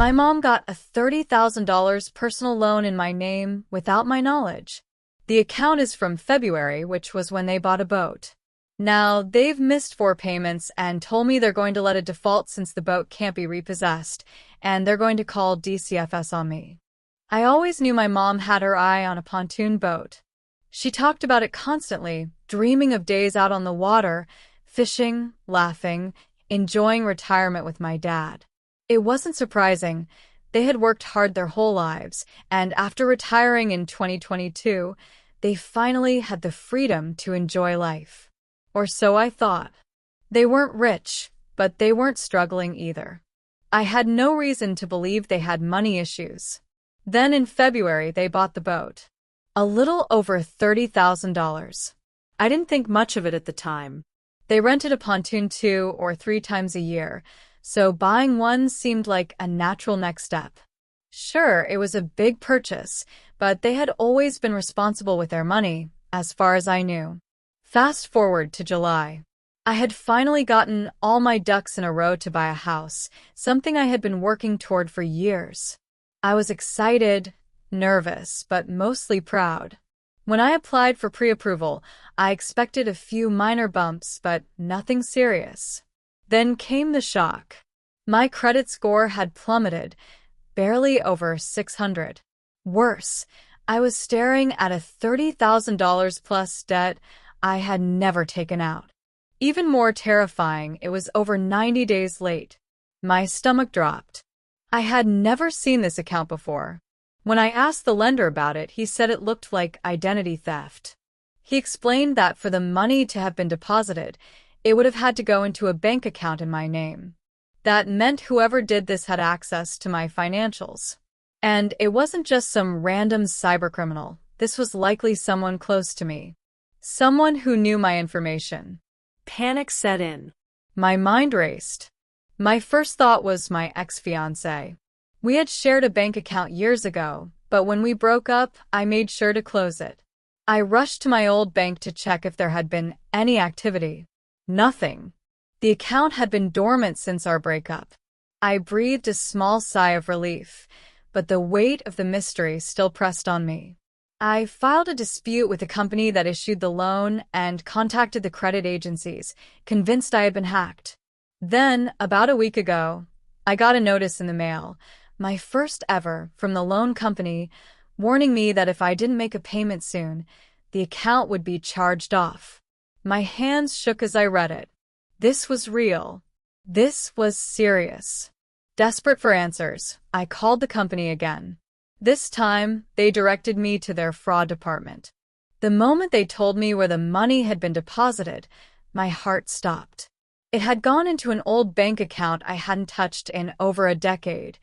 My mom got a $30,000 personal loan in my name without my knowledge. The account is from February, which was when they bought a boat. Now, they've missed 4 payments and told me they're going to let it default since the boat can't be repossessed, and they're going to call DCFS on me. I always knew my mom had her eye on a pontoon boat. She talked about it constantly, dreaming of days out on the water, fishing, laughing, enjoying retirement with my dad. It wasn't surprising. They had worked hard their whole lives, and after retiring in 2022, they finally had the freedom to enjoy life. Or so I thought. They weren't rich, but they weren't struggling either. I had no reason to believe they had money issues. Then in February, they bought the boat. A little over $30,000. I didn't think much of it at the time. They rented a pontoon 2 or 3 times a year, so buying one seemed like a natural next step. Sure, it was a big purchase, but they had always been responsible with their money, as far as I knew. Fast forward to July. I had finally gotten all my ducks in a row to buy a house, something I had been working toward for years. I was excited, nervous, but mostly proud. When I applied for pre-approval, I expected a few minor bumps, but nothing serious. Then came the shock. My credit score had plummeted, barely over 600. Worse, I was staring at a $30,000 plus debt I had never taken out. Even more terrifying, it was over 90 days late. My stomach dropped. I had never seen this account before. When I asked the lender about it, he said it looked like identity theft. He explained that for the money to have been deposited, it would have had to go into a bank account in my name. That meant whoever did this had access to my financials. And it wasn't just some random cybercriminal. This was likely someone close to me. Someone who knew my information. Panic set in. My mind raced. My first thought was my ex-fiancé. We had shared a bank account years ago, but when we broke up, I made sure to close it. I rushed to my old bank to check if there had been any activity. Nothing. The account had been dormant since our breakup. I breathed a small sigh of relief, but the weight of the mystery still pressed on me. I filed a dispute with the company that issued the loan and contacted the credit agencies, convinced I had been hacked. Then, about a week ago, I got a notice in the mail, my first ever, from the loan company, warning me that if I didn't make a payment soon, the account would be charged off. My hands shook as I read it. This was real. This was serious. Desperate for answers, I called the company again. This time, they directed me to their fraud department. The moment they told me where the money had been deposited, my heart stopped. It had gone into an old bank account I hadn't touched in over a decade,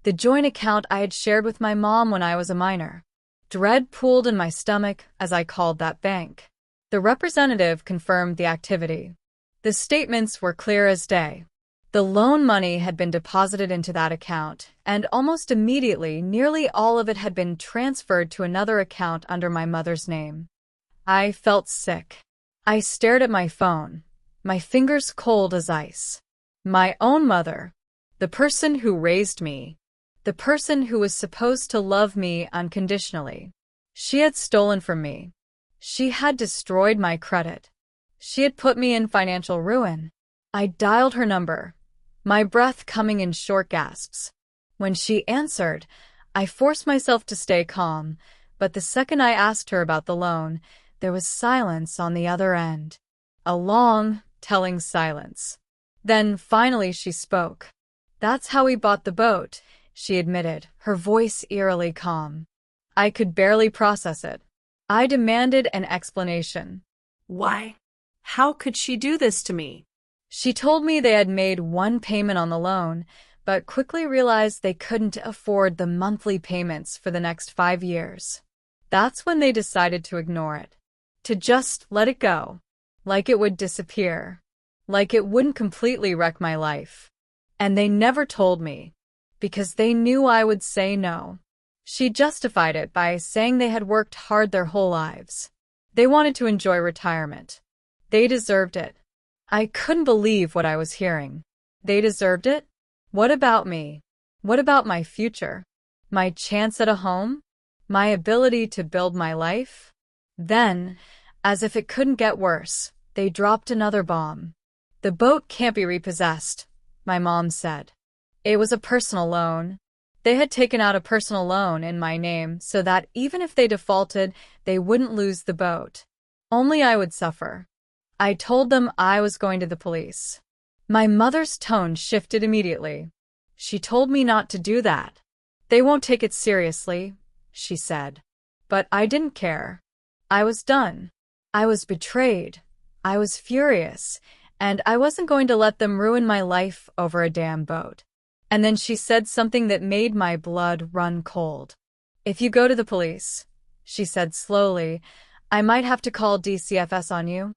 the joint account I had shared with my mom when I was a minor. Dread pooled in my stomach as I called that bank. The representative confirmed the activity. The statements were clear as day. The loan money had been deposited into that account, and almost immediately, nearly all of it had been transferred to another account under my mother's name. I felt sick. I stared at my phone, my fingers cold as ice. My own mother, the person who raised me, the person who was supposed to love me unconditionally. She had stolen from me. She had destroyed my credit. She had put me in financial ruin. I dialed her number, my breath coming in short gasps. When she answered, I forced myself to stay calm, but the second I asked her about the loan, there was silence on the other end. A long, telling silence. Then finally she spoke. "That's how we bought the boat," she admitted, her voice eerily calm. I could barely process it. I demanded an explanation. Why? How could she do this to me? She told me they had made one payment on the loan, but quickly realized they couldn't afford the monthly payments for the next 5 years. That's when they decided to ignore it. To just let it go. Like it would disappear. Like it wouldn't completely wreck my life. And they never told me. Because they knew I would say no. She justified it by saying they had worked hard their whole lives. They wanted to enjoy retirement. They deserved it. I couldn't believe what I was hearing. They deserved it? What about me? What about my future? My chance at a home? My ability to build my life? Then, as if it couldn't get worse, they dropped another bomb. The boat can't be repossessed, my mom said. It was a personal loan. They had taken out a personal loan in my name so that even if they defaulted, they wouldn't lose the boat. Only I would suffer. I told them I was going to the police. My mother's tone shifted immediately. She told me not to do that. They won't take it seriously, she said. But I didn't care. I was done. I was betrayed. I was furious, and I wasn't going to let them ruin my life over a damn boat. And then she said something that made my blood run cold. If you go to the police, she said slowly, I might have to call DCFS on you.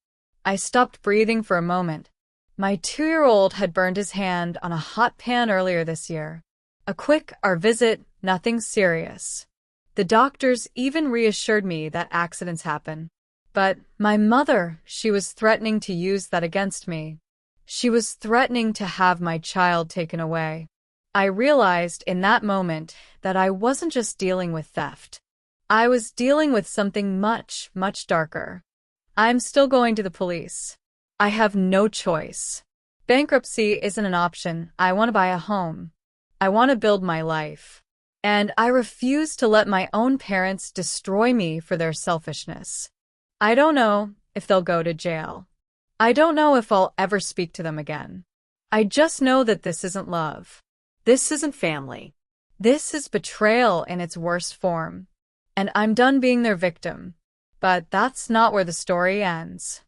I stopped breathing for a moment. My 2-year-old had burned his hand on a hot pan earlier this year. A quick visit, nothing serious. The doctors even reassured me that accidents happen. But my mother, she was threatening to use that against me. She was threatening to have my child taken away. I realized in that moment that I wasn't just dealing with theft. I was dealing with something much, much darker. I'm still going to the police. I have no choice. Bankruptcy isn't an option. I want to buy a home. I want to build my life. And I refuse to let my own parents destroy me for their selfishness. I don't know if they'll go to jail. I don't know if I'll ever speak to them again. I just know that this isn't love. This isn't family. This is betrayal in its worst form. And I'm done being their victim. But that's not where the story ends.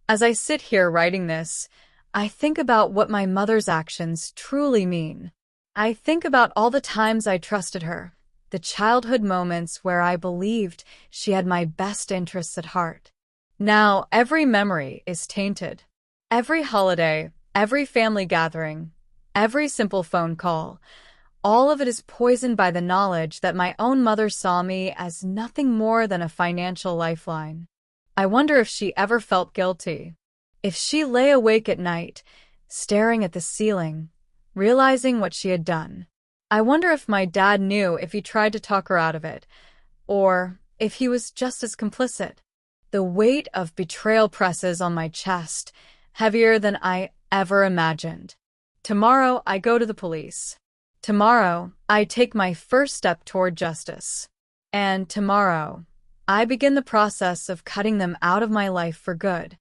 As I sit here writing this, I think about what my mother's actions truly mean. I think about all the times I trusted her, the childhood moments where I believed she had my best interests at heart. Now, every memory is tainted. Every holiday, every family gathering, every simple phone call, all of it is poisoned by the knowledge that my own mother saw me as nothing more than a financial lifeline. I wonder if she ever felt guilty. If she lay awake at night, staring at the ceiling, realizing what she had done. I wonder if my dad knew if he tried to talk her out of it, or if he was just as complicit. The weight of betrayal presses on my chest, heavier than I ever imagined. Tomorrow, I go to the police. Tomorrow, I take my first step toward justice. And tomorrow, I begin the process of cutting them out of my life for good.